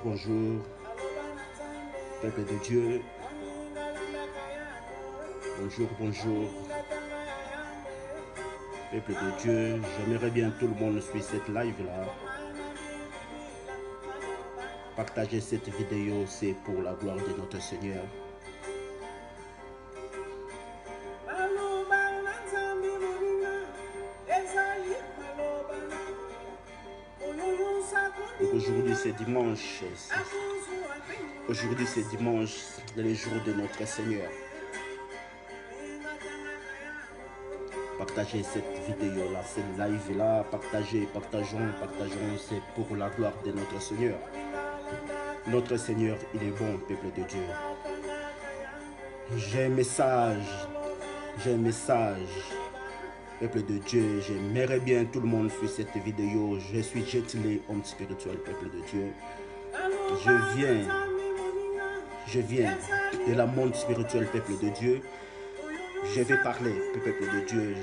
Bonjour, peuple de Dieu. Bonjour, bonjour, peuple de Dieu. J'aimerais bien tout le monde suive cette live-là. Partagez cette vidéo, c'est pour la gloire de notre Seigneur. Aujourd'hui c'est dimanche. Aujourd'hui c'est dimanche, le jour de notre Seigneur. Partagez cette vidéo-là, cette live-là. Partageons, c'est pour la gloire de notre Seigneur. Notre Seigneur, il est bon, peuple de Dieu. J'ai un message, peuple de Dieu. J'aimerais bien tout le monde suive cette vidéo. Je suis Jetile, homme spirituel, peuple de Dieu. Je viens de la monde spirituel, peuple de Dieu. Je vais parler, peuple de Dieu.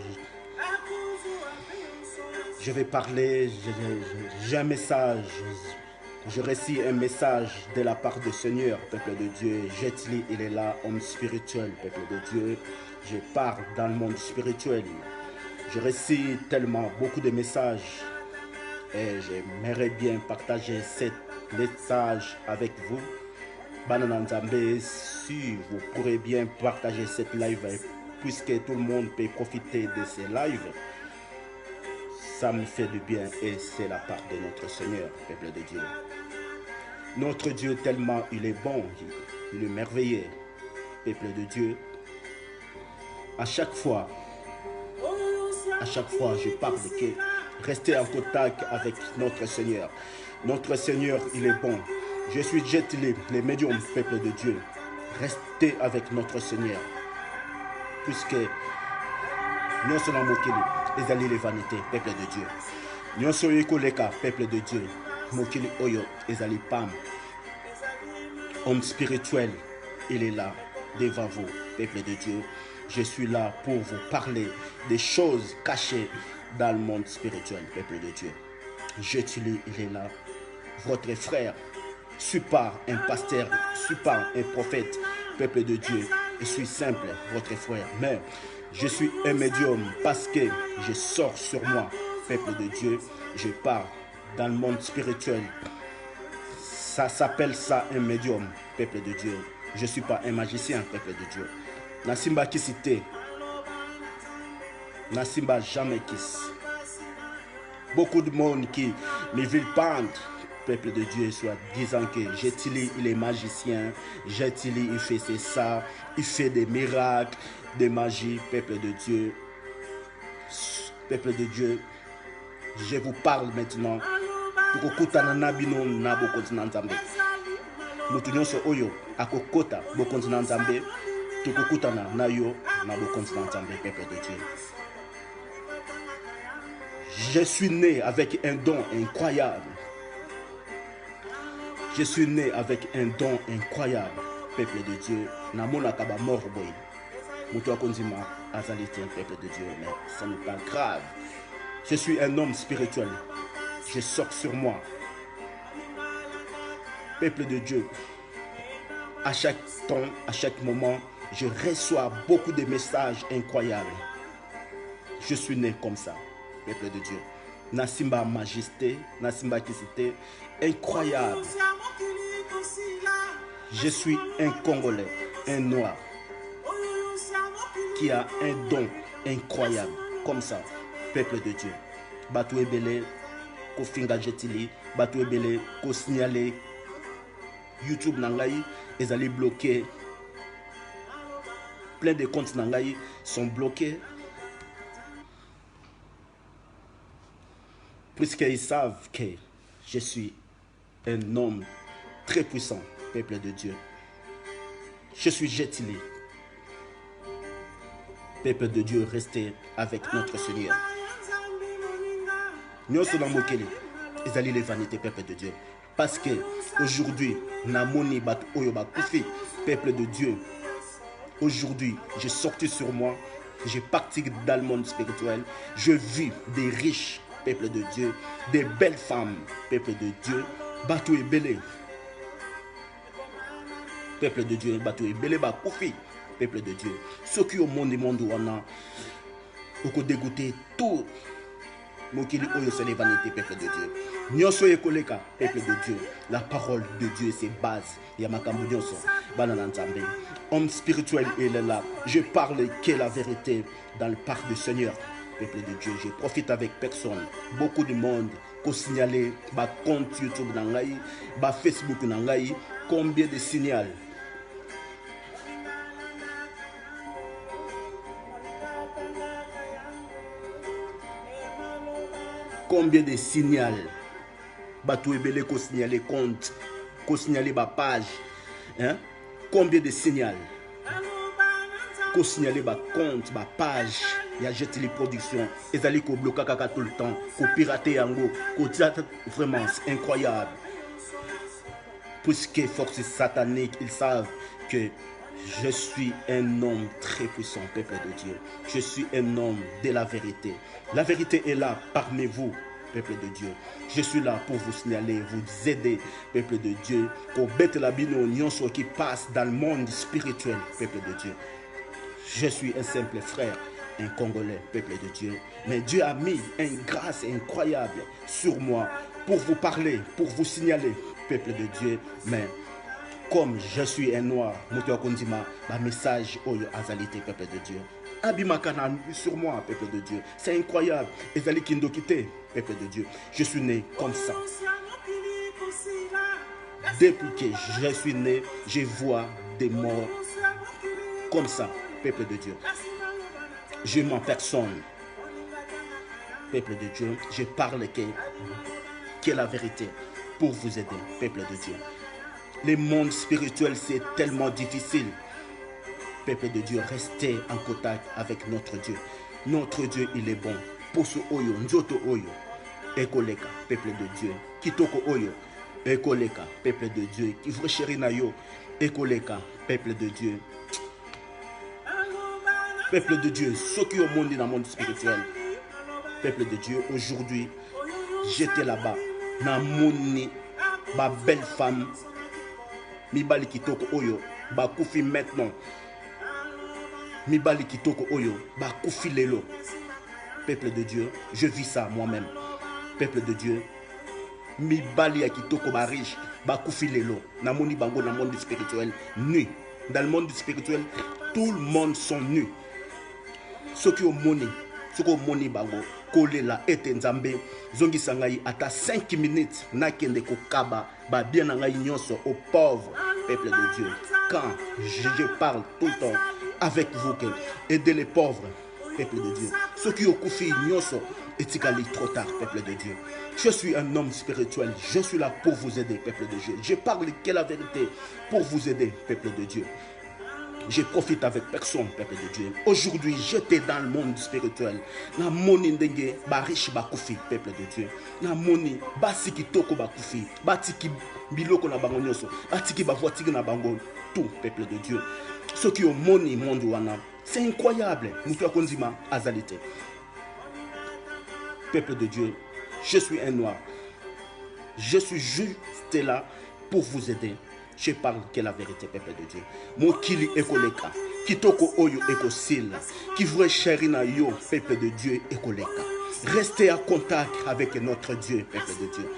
Je vais parler, j'ai un message. Je récite un message de la part du Seigneur, peuple de Dieu. Jetili, il est là, homme spirituel, peuple de Dieu. Je parle dans le monde spirituel. Je récite tellement beaucoup de messages. Et j'aimerais bien partager ce message avec vous. Banananzambe, si vous pourrez bien partager cette live, puisque tout le monde peut profiter de ces lives, ça me fait du bien et c'est la part de notre Seigneur, peuple de Dieu. Notre Dieu tellement il est bon, il est merveilleux, peuple de Dieu. À chaque fois, je parle de que rester en contact avec notre Seigneur. Notre Seigneur, il est bon. Je suis Jetile, les médiums, peuple de Dieu. Restez avec notre Seigneur. Puisque nous sommes mokili, les alliés les vanités, peuple de Dieu. Nous sommes écoleka, peuple de Dieu. Mokili oyo, les alliés pam. Homme spirituel, il est là, devant vous, peuple de Dieu. Je suis là pour vous parler des choses cachées dans le monde spirituel, peuple de Dieu. Jetile, il est là, votre frère. Je ne suis pas un pasteur, je ne suis pas un prophète, peuple de Dieu. Je suis simple, votre frère. Mais je suis un médium parce que je sors sur moi, peuple de Dieu. Je pars dans le monde spirituel. Ça s'appelle ça un médium, peuple de Dieu. Je ne suis pas un magicien, peuple de Dieu. Nasimba qui cité. Nasimba jamais kiss. Beaucoup de monde qui me vilipendent, peuple de Dieu, soit disant que Jetile, il est magicien, Jetile, il fait ça, il fait des miracles, des magies, peuple de Dieu. Peuple de Dieu, je vous parle maintenant. Tukokutana nabino na bokontina nzambe. Mutunyoso oyo akokota bokontina nzambe. Tukokutana na yo na bokontina nzambe, peuple de Dieu. Je suis né avec un don incroyable. Je suis né avec un don incroyable, peuple de Dieu. Namona kaba morboy. Mutua konzima azalite, peuple de Dieu, mais ça n'est pas grave. Je suis un homme spirituel. Je sors sur moi. Peuple de Dieu, à chaque temps, à chaque moment, je reçois beaucoup de messages incroyables. Je suis né comme ça, peuple de Dieu. Nasimba majesté, Nasimba kisité, incroyable. Je suis un Congolais, un noir, qui a un don incroyable, comme ça, peuple de Dieu. Batou ebele, ko finga Jetile, batou ebele, ko signalé, YouTube nangai, ils allaient bloquer. Plein de comptes nangai sont bloqués. Puisqu'ils savent que je suis un homme très puissant, peuple de Dieu. Je suis Jetile. Peuple de Dieu, restez avec notre Seigneur. Nous sommes mokeli, ils allaient les vanités, peuple de Dieu. Parce que aujourd'hui, namoni bat oyoba kufi, peuple de Dieu. Aujourd'hui, j'ai sorti sur moi, j'ai parti dans le monde spirituel, je vis des riches, peuple de Dieu, des belles femmes, peuple de Dieu, bateau et belé. peuple de Dieu, bato ebele ba koufi, peuple de Dieu. Ceux qui au monde wana, oko dégoûté tout. Mokili oyo c'est les vanités, peuple de Dieu. Nyonso ekoleka, peuple de Dieu. La parole de Dieu, c'est base. Yamakambu nyonso, banana nzambe. Homme spirituel, il est là. Je parle que la vérité dans le parc du Seigneur, peuple de Dieu. Je profite avec personne. Beaucoup de monde pour signaler ma compte YouTube nangai, ma Facebook nangai, combien de signaux. Combien de signaux batou ebele ko signaler compte, ko signaler ba page, hein? Combien de signaux ko signaler ba compte, ba page, il y a jeté les productions, et allez ko bloquer kaka tout le temps, ko pirater yango, ko vraiment c'est incroyable. Puisque forces sataniques, ils savent que je suis un homme très puissant, peuple de Dieu. Je suis un homme de la vérité. La vérité est là parmi vous, peuple de Dieu. Je suis là pour vous signaler, vous aider, peuple de Dieu, pour bête la bino nyonso qui passe dans le monde spirituel, peuple de Dieu. Je suis un simple frère, un Congolais, peuple de Dieu. Mais Dieu a mis une grâce incroyable sur moi pour vous parler, pour vous signaler, peuple de Dieu. Mais comme je suis un noir, ma message oyo azalité, peuple de Dieu. Abimakana sur moi, peuple de Dieu. C'est incroyable. Ezali kindokite, peuple de Dieu. Je suis né comme ça. Depuis que je suis né, je vois des morts comme ça, peuple de Dieu. Je mens personne, peuple de Dieu. Je parle que la vérité pour vous aider, peuple de Dieu. Le monde spirituel, c'est tellement difficile. Peuple de Dieu, restez en contact avec notre Dieu. Notre Dieu, il est bon. Poso oyo, njoto oyo, ekoleka, peuple de Dieu. Kitoko oyo, ekoleka, peuple de Dieu. Kivre chéri na yo, ekoleka, peuple de Dieu. Peuple de Dieu, ceux qui ont monde dans le monde spirituel. Peuple de Dieu, aujourd'hui, j'étais là-bas. Na moni, ma belle femme. Mibali kitoko oyo, ba koufi maintenant. Mibali kitoko oyo, ba koufi lelo. Peuple de Dieu, je vis ça moi-même. Peuple de Dieu, mibali ya kitoko ba riche, ba koufi lelo. Namoni bango dans le monde spirituel, nu. Dans le monde spirituel, tout le monde sont nus. Ceux qui ont money, ceux qui ont money bango, kolela ete nzambe, zongi sangai ata 5 minutes, nakende ko kaba, ba bien nangai nyonso aux pauvres, peuple de Dieu. Quand je parle tout le temps avec vous, aider les pauvres, peuple de Dieu. Ceux qui ont koufi nyonso, etikali trop tard, peuple de Dieu. Je suis un homme spirituel, je suis là pour vous aider, peuple de Dieu. Je parle que la vérité pour vous aider, peuple de Dieu. Je profite avec personne, peuple de Dieu. Aujourd'hui, j'étais dans le monde spirituel. Na moni ndenge ba riche ba koufi, peuple de Dieu. Na moni ba siki toko ba koufi, ba tiki biloko na bango nyonso, ba tiki ba voiture na bango, tout, peuple de Dieu. Ceux qui ont moni monde wana, c'est incroyable. Mutu akonzima azalité. Peuple de Dieu, je suis un noir. Je suis juste là pour vous aider. Je parle que la vérité, peuple de Dieu. Mokili ekoleka, kitoko oyo ekosila, qui vrai chéri na yo, peuple de Dieu ekoleka. Restez en contact avec notre Dieu, peuple de Dieu.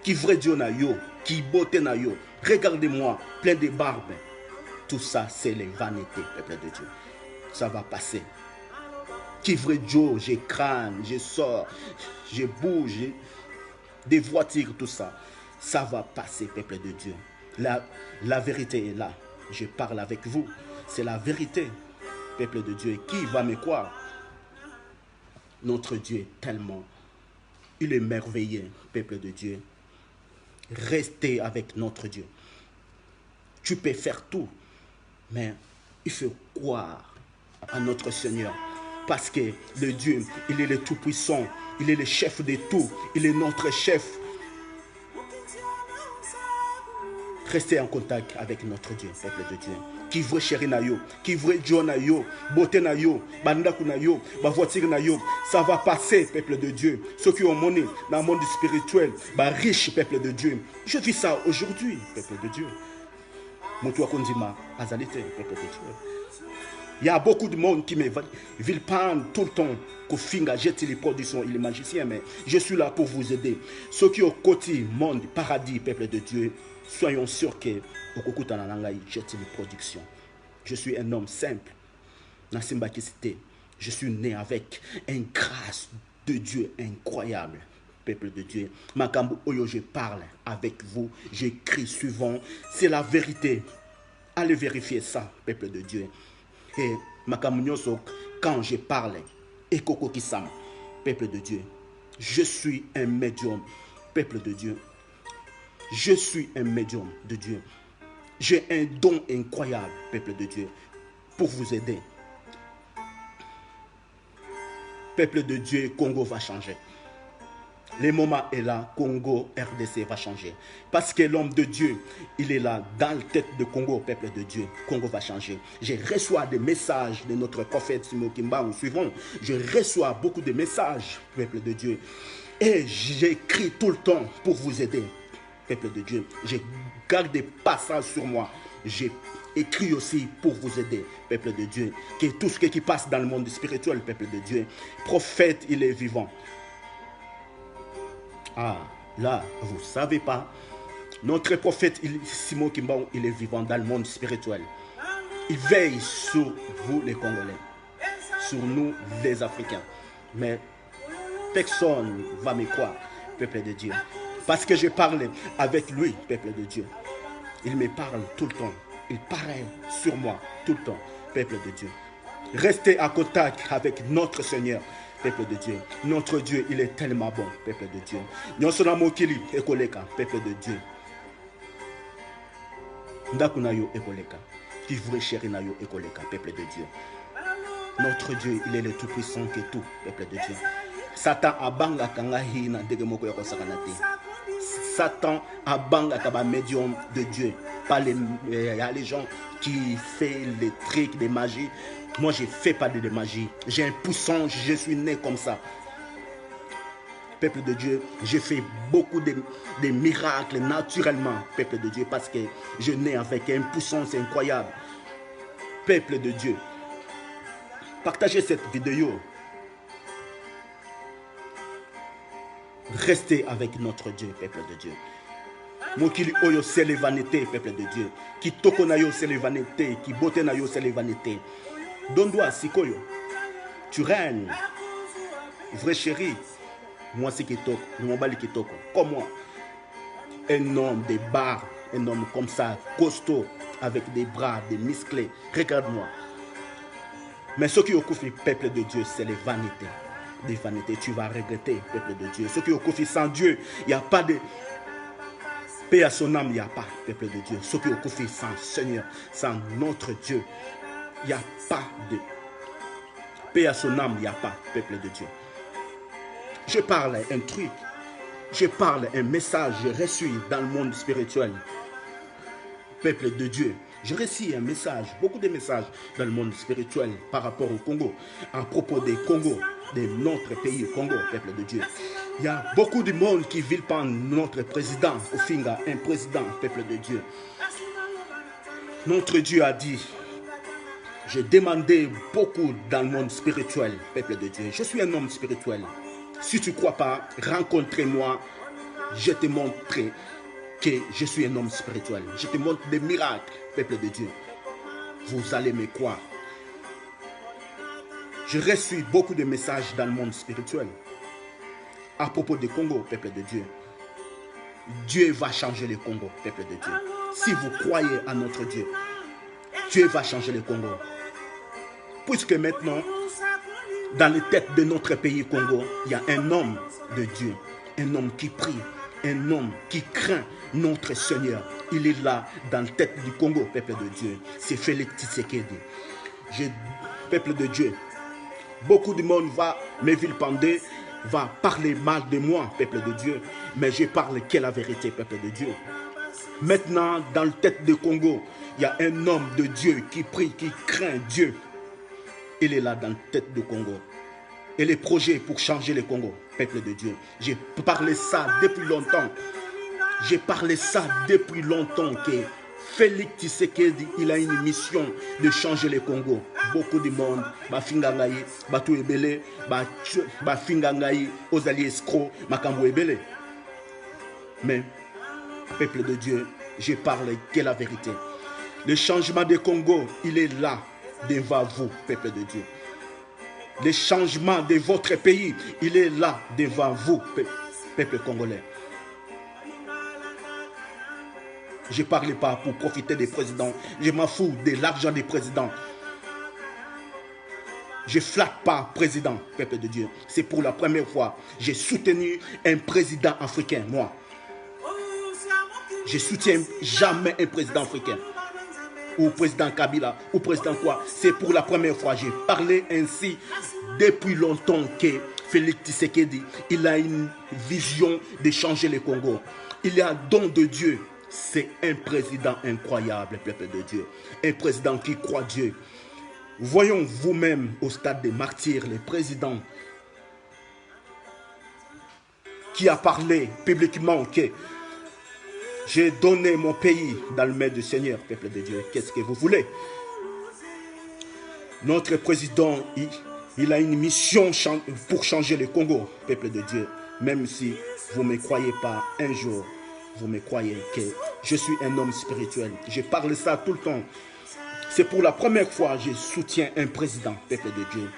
Qui vrai Dieu na yo, qui beauté na yo. Regardez-moi, plein de barbes. Tout ça, c'est les vanités, peuple de Dieu. Ça va passer. Qui vrai Dieu, je crâne, je sors, je bouge, des voitures, tout ça. Ça va passer, peuple de Dieu. La vérité est là. Je parle avec vous. C'est la vérité, peuple de Dieu. Qui va me croire? Notre Dieu est tellement... Il est merveilleux, peuple de Dieu. Restez avec notre Dieu. Tu peux faire tout, mais il faut croire à notre Seigneur. Parce que le Dieu, il est le tout-puissant. Il est le chef de tout. Il est notre chef. Restez en contact avec notre Dieu, peuple de Dieu. qui veut chéri na yo, qui veut Dieu na yo, beauté na yo, bandaku na yo, ba voiture na yo, ça va passer, peuple de Dieu. Ceux qui ont monnaie dans le monde spirituel, ba riche, peuple de Dieu. Je vis ça aujourd'hui, peuple de Dieu. Moutoua Kondima, Azalité, peuple de Dieu. Il y a beaucoup de monde qui me vilipendent tout le temps. Kofinga jette les productions, il est magicien, mais je suis là pour vous aider. Ceux qui ont côté monde, paradis, peuple de Dieu, soyons sûrs que Okokuta Nananga jette les productions. Je suis un homme simple. Nassimba Kisite, je suis né avec une grâce de Dieu incroyable. Peuple de Dieu, Makambu Oyo, je parle avec vous, j'écris suivant, c'est la vérité. Allez vérifier ça, peuple de Dieu. Et Makamunyoso, quand je parle, et Koko Kisam, peuple de Dieu, je suis un médium, peuple de Dieu. Je suis un médium de Dieu. J'ai un don incroyable, peuple de Dieu, pour vous aider. Peuple de Dieu, Congo va changer. Le moment est là, Congo, RDC va changer. Parce que l'homme de Dieu, il est là, dans la tête de Congo, peuple de Dieu. Congo va changer. Je reçois des messages de notre prophète Simo Kimba ou suivant. Je reçois beaucoup de messages, peuple de Dieu. Et j'écris tout le temps pour vous aider, peuple de Dieu. Je garde des passages sur moi. J'ai écrit aussi pour vous aider, peuple de Dieu. Que tout ce qui passe dans le monde spirituel, peuple de Dieu. Prophète, il est vivant. Ah, là, vous ne savez pas. Notre prophète Simon Kimbaou, il est vivant dans le monde spirituel. Il veille sur vous les Congolais, sur nous les Africains. Mais personne ne va me croire, peuple de Dieu. Parce que je parle avec lui, peuple de Dieu. Il me parle tout le temps. Il parle sur moi tout le temps, peuple de Dieu. Restez en contact avec notre Seigneur, peuple de Dieu. Notre Dieu, il est tellement bon, peuple de Dieu. Nyonsona mokili ekoleka, peuple de Dieu. Ndakuna yo ekoleka. Qui voudrait chérir na yo ekoleka, peuple de Dieu. Notre Dieu, il est le tout-puissant que tout, peuple de Dieu. Satan abanga kanga hina ndege moko ya kosakana te. Satan abanga kaba médium de Dieu. Pas les, les gens qui font les trucs de magie. Moi, je ne fais pas de magie. J'ai un poussant, je suis né comme ça. Peuple de Dieu, j'ai fait beaucoup de miracles naturellement, peuple de Dieu, parce que je nais avec une puissance incroyable. Peuple de Dieu, partagez cette vidéo. Restez avec notre Dieu, peuple de Dieu. Mokili oyo c'est les vanités, peuple de Dieu. Qui toko na yo c'est les vanités, qui beauté na yo c'est les vanités. Dondoa sikoyo, tu règnes. Vrai chéri, moi c'est kitoko, mon bali kitoko. Comme moi, un homme de barres, un homme comme ça, costaud, avec des bras, des musclés. Regarde-moi. Mais ce qui occupe le peuple de Dieu, c'est les vanités. Des vanités, tu vas regretter, peuple de Dieu. Ce qui occupe sans Dieu, il n'y a pas de paix à son âme, il n'y a pas, peuple de Dieu. Ce qui occupe sans Seigneur, sans notre Dieu, il n'y a pas de paix à son âme, il n'y a pas, peuple de Dieu. Je parle un truc, je parle un message, je reçu dans le monde spirituel. Peuple de Dieu, je reçu un message, beaucoup de messages dans le monde spirituel par rapport au Congo, à propos des Congo, de notre pays, Congo, peuple de Dieu. Il y a beaucoup de monde qui vit par notre président, Ofinga, un président, peuple de Dieu. Notre Dieu a dit, j'ai demandé beaucoup dans le monde spirituel, peuple de Dieu. Je suis un homme spirituel. Si tu ne crois pas, rencontre-moi, je te montrerai que je suis un homme spirituel. Je te montre des miracles, peuple de Dieu. Vous allez me croire. Je reçois beaucoup de messages dans le monde spirituel à propos du Congo, peuple de Dieu. Dieu va changer le Congo, peuple de Dieu. Si vous croyez à notre Dieu, Dieu va changer le Congo. Puisque maintenant, dans les têtes de notre pays Congo, il y a un homme de Dieu, un homme qui prie, un homme qui craint notre Seigneur. Il est là dans la tête du Congo, peuple de Dieu. C'est Félix Tshisekedi. Peuple de Dieu, beaucoup de monde va me vilipender, va parler mal de moi, peuple de Dieu. Mais je parle que la vérité, peuple de Dieu. Maintenant, dans la tête du Congo, il y a un homme de Dieu qui prie, qui craint Dieu. Il est là dans la tête du Congo. Et les projets pour changer le Congo, peuple de Dieu. J'ai parlé ça depuis longtemps. J'ai parlé ça depuis longtemps que Félix Tshisekedi, il a une mission de changer le Congo. Beaucoup de monde, Bafingangaï, Batu Ebele, Bafingangaï, Ozali Escro, Makambo Ebele. Mais, peuple de Dieu, je parle que la vérité. Le changement du Congo, il est là devant vous, peuple de Dieu. Le changement de votre pays, il est là devant vous, peuple congolais. Je ne parle pas pour profiter des présidents. Je m'en fous de l'argent des présidents. Je ne flatte pas président, peuple de Dieu. C'est pour la première fois. J'ai soutenu un président africain, moi. Je ne soutiens jamais un président africain. Ou président Kabila, ou président quoi. C'est pour la première fois. J'ai parlé ainsi depuis longtemps que Félix Tshisekedi, il a une vision de changer le Congo. Il y a un don de Dieu. C'est un président incroyable, peuple de Dieu. Un président qui croit Dieu. Voyons vous-même au stade des martyrs, le président qui a parlé publiquement que j'ai donné mon pays dans le main du Seigneur, peuple de Dieu. Qu'est-ce que vous voulez? Notre président, il a une mission pour changer le Congo, peuple de Dieu. Même si vous ne me croyez pas un jour, vous me croyez que je suis un homme spirituel. Je parle ça tout le temps. C'est pour la première fois que je soutiens un président, peuple de Dieu.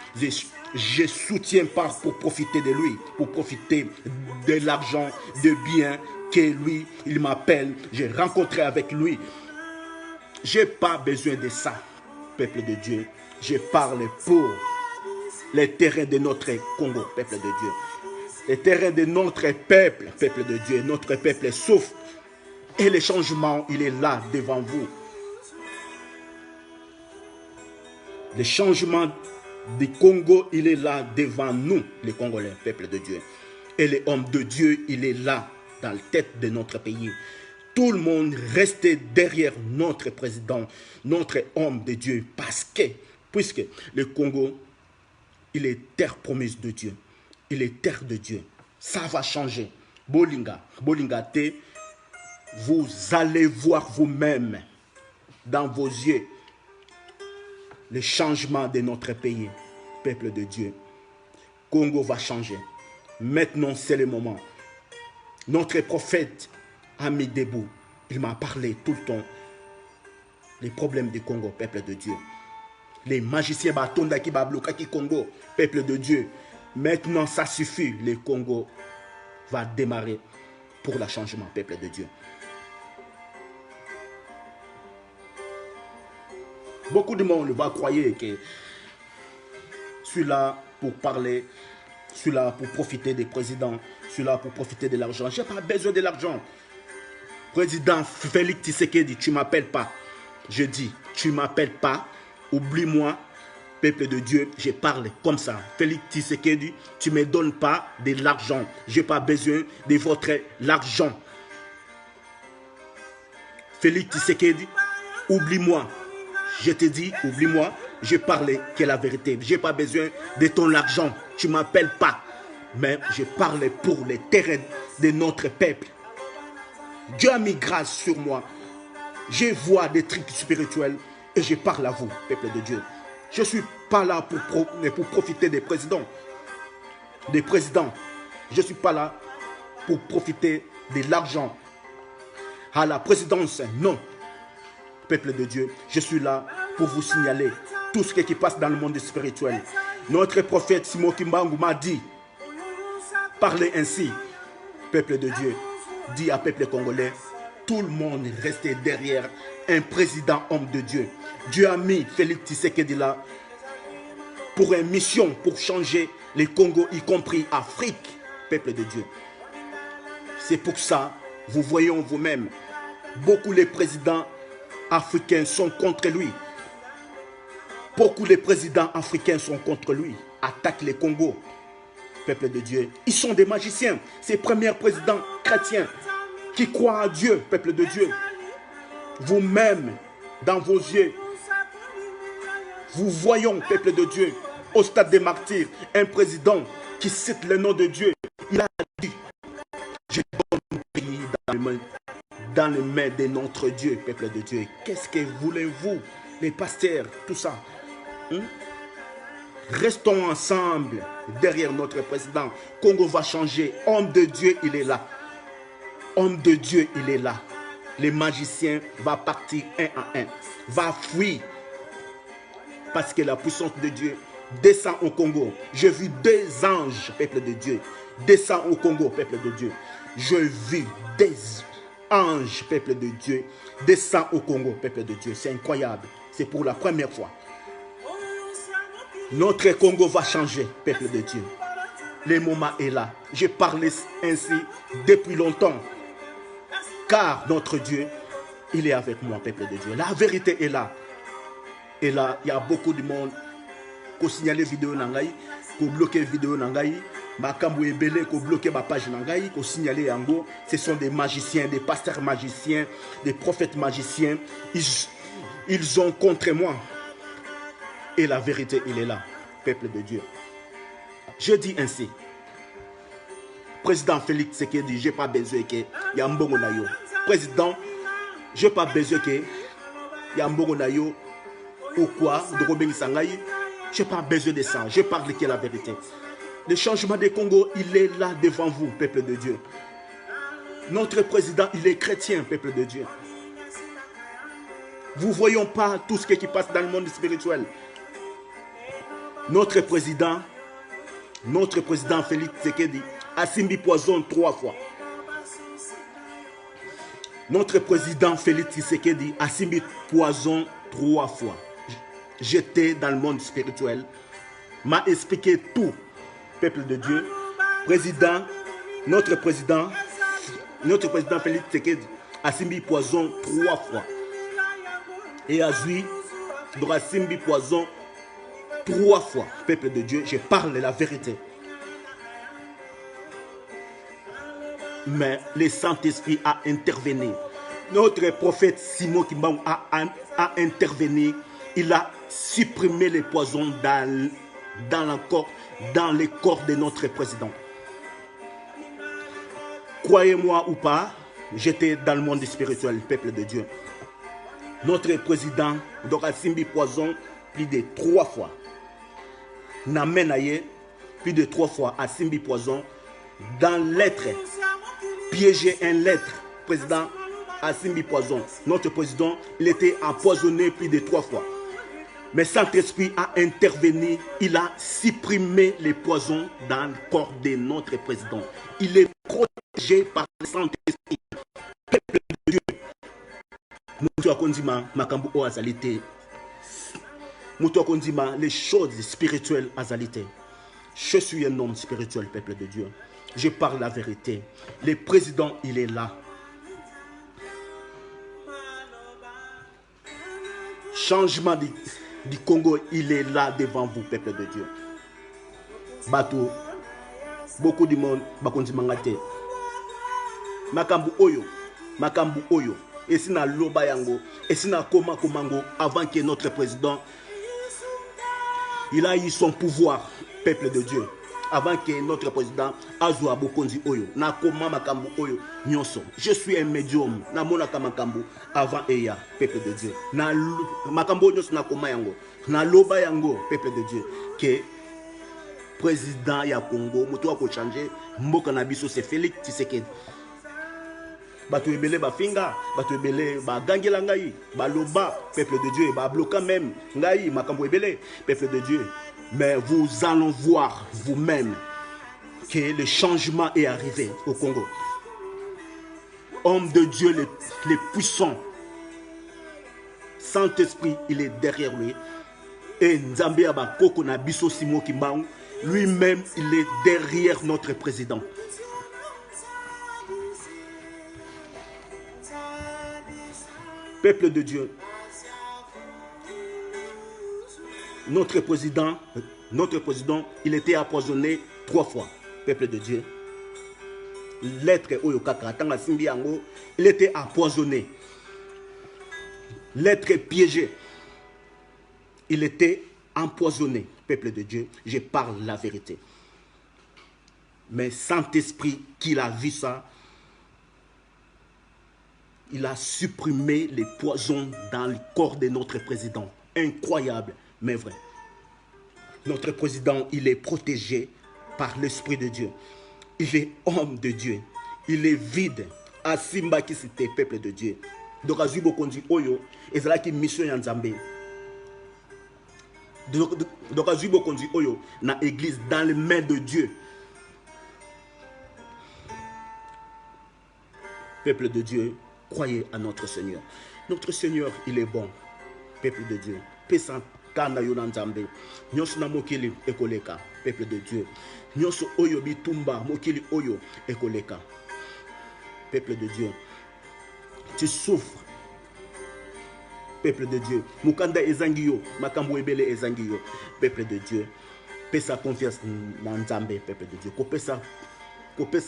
Je ne soutiens pas pour profiter de lui, pour profiter de l'argent, de biens que lui, il m'appelle. J'ai rencontré avec lui. Je n'ai pas besoin de ça, peuple de Dieu. Je parle pour les terrains de notre Congo, peuple de Dieu. Les terrains de notre peuple, peuple de Dieu. Notre peuple souffre. Et le changement, il est là devant vous. Le changement du Congo, il est là devant nous, les Congolais, peuple de Dieu. Et l'homme de Dieu, il est là, dans la tête de notre pays. Tout le monde reste derrière notre président, notre homme de Dieu. Parce que, puisque le Congo, il est terre promise de Dieu. Il est terre de Dieu. Ça va changer. Bolinga, Bolingate, vous allez voir vous-même, dans vos yeux, le changement de notre pays, peuple de Dieu. Congo va changer. Maintenant, c'est le moment. Notre prophète a mis debout. Il m'a parlé tout le temps. Les problèmes du Congo, peuple de Dieu. Les magiciens batonda qui babloka qui Congo, peuple de Dieu. Maintenant, ça suffit. Le Congo va démarrer pour le changement, peuple de Dieu. Beaucoup de monde va croire que celui-là pour parler, celui-là pour profiter des présidents, celui-là pour profiter de l'argent. Je n'ai pas besoin de l'argent. Président Félix Tshisekedi, tu ne m'appelles pas. Je dis, tu ne m'appelles pas. Oublie-moi, peuple de Dieu, je parle comme ça. Félix Tshisekedi, tu ne me donnes pas de l'argent. Je n'ai pas besoin de votre argent. Félix Tshisekedi, oublie-moi. Je te dis, oublie-moi, je parle que la vérité. Je n'ai pas besoin de ton argent. Tu ne m'appelles pas. Mais je parle pour les terrains de notre peuple. Dieu a mis grâce sur moi. Je vois des trucs spirituels et je parle à vous, peuple de Dieu. Je ne suis pas là pour profiter des présidents. Je ne suis pas là pour profiter de l'argent. À la présidence, non. Peuple de Dieu, je suis là pour vous signaler tout ce qui passe dans le monde spirituel. Notre prophète Simon Kimbangu m'a dit, parlez ainsi, peuple de Dieu, dit à peuple congolais, tout le monde restait derrière un président homme de Dieu. Dieu a mis Félix Tshisekedi là pour une mission pour changer les Congo, y compris Afrique, peuple de Dieu. C'est pour ça, vous voyez vous-même, beaucoup les présidents africains sont contre lui. Beaucoup de présidents africains sont contre lui. Attaquent les Congo. Peuple de Dieu. Ils sont des magiciens. Ces premiers présidents chrétiens qui croient à Dieu, peuple de Dieu. Vous-même, dans vos yeux, vous voyons, peuple de Dieu, au stade des martyrs, un président qui cite le nom de Dieu. Il a dit, je donne mon pays dans les mains de notre Dieu, peuple de Dieu. Qu'est-ce que voulez-vous, les pasteurs, tout ça? Restons ensemble derrière notre président. Congo va changer. Homme de Dieu, il est là. Homme de Dieu, il est là. Les magiciens vont partir un à un. Va fuir. Parce que la puissance de Dieu descend au Congo. J'ai vu 2 anges, peuple de Dieu, descend au Congo, peuple de Dieu. Je vis des anges, peuple de Dieu, descend au Congo, peuple de Dieu. C'est incroyable. C'est pour la première fois. Notre Congo va changer, peuple de Dieu. Le moment est là. Je parlais ainsi depuis longtemps. Car notre Dieu, il est avec moi, peuple de Dieu. La vérité est là. Et là, il y a beaucoup de monde qui ont signalé vidéo nangai, qui ont bloqué vidéo nangai, qui ont bloqué ma page nangai, qui ont signalé yango. Ce sont des magiciens, des pasteurs magiciens, des prophètes magiciens. Ils ont contre moi. Et la vérité, il est là, peuple de Dieu. Je dis ainsi, président Félix Tshisekedi, je n'ai pas besoin que Yambongo Nayo. Président, je n'ai pas besoin que Yambongo Nayo ou quoi, de Robin Sangaï. Je n'ai pas besoin de ça. Je parle de la vérité. Le changement du Congo, il est là devant vous, peuple de Dieu. Notre président, il est chrétien, peuple de Dieu. Vous ne voyez pas tout ce qui passe dans le monde spirituel. Notre président Félix Tshisekedi a simbi poison 3 fois. Notre président Félix Tshisekedi a simbi poison 3 fois. J'étais dans le monde spirituel, m'a expliqué tout, peuple de Dieu. Notre président Félix Tshisekedi a simbi poison 3 fois. Et Azui doit simbi poison 3 fois, peuple de Dieu. Je parle la vérité. Mais le Saint-Esprit a intervenu. Notre prophète Simon Kimbangu a intervenu. Il a supprimé les poisons dans le corps de notre président. Croyez-moi ou pas, j'étais dans le monde spirituel, peuple de Dieu. Notre président doit simbi poison plus de 3 fois. Namenaye plus de 3 fois à simbi poison dans l'être. Piéger un lettre. Président a simbi poison. Notre président, il était empoisonné plus de 3 fois. Mais Saint-Esprit a intervenu. Il a supprimé les poisons dans le corps de notre président. Il est protégé par le Saint-Esprit. Peuple de Dieu. Les choses spirituelles azalité. Je suis un homme spirituel, peuple de Dieu. Je parle la vérité. Le président, il est là. Changement du Congo, il est là devant vous, peuple de Dieu. Bateau, beaucoup de monde, bakonzi mangate. Makambu oyo. Et si na loba yango, et si na koma komango, avant que notre président, il a eu son pouvoir, peuple de Dieu. Avant que notre président Azua Bokonzi Oyo, na koma makambu oyo nyonso. Je suis un médium, na monaka makambu avant Eya, peuple de Dieu. Na makambu nyonso na koma yango, na loba yango, peuple de Dieu. Que président ya Congo, moto a ko changer, mboka na biso c'est Félix Tshisekedi. Bato ebele ba finga, bato ebele ba gangela ngai, ba loba, peuple de Dieu, ba bloquer même ngai makambu ebele, peuple de Dieu. Mais vous allez voir vous-même que le changement est arrivé au Congo. Homme de Dieu, les puissants. Saint-Esprit, il est derrière lui. Et Nzambe Abakoko na biso Simon Kimbangu, lui-même, il est derrière notre président. Peuple de Dieu. Notre président, il était empoisonné 3 fois. Peuple de Dieu. L'être Oyokaka, il était empoisonné. l'être piégé. Il était empoisonné, peuple de Dieu. Je parle la vérité. Mais Saint-Esprit, qu'il a vu ça, il a supprimé les poisons dans le corps de notre président. Incroyable, mais vrai. Notre président, il est protégé par l'Esprit de Dieu. Il est homme de Dieu. Il est vide. Asimba qui c'était peuple de Dieu. Donc, à Zubo Kondi Oyo, et c'est là qui mission Yanzambe. Donc, à Zubo Kondi Oyo, dans l'église, dans les mains de Dieu. Peuple de Dieu, croyez à notre Seigneur. Notre Seigneur, il est bon. Peuple de Dieu. Pesa kana yona nzambe. Nyonso na mokili ekoleka. Peuple de Dieu. Nyonso oyo bitumba mokili oyo ekoleka. Peuple de Dieu. Tu souffres. Peuple de Dieu. Mukanda ezangiyo. Makambo ebele ezangiyo. Peuple de Dieu. Pesa confiance na nzambe. Peuple de Dieu. Kopesa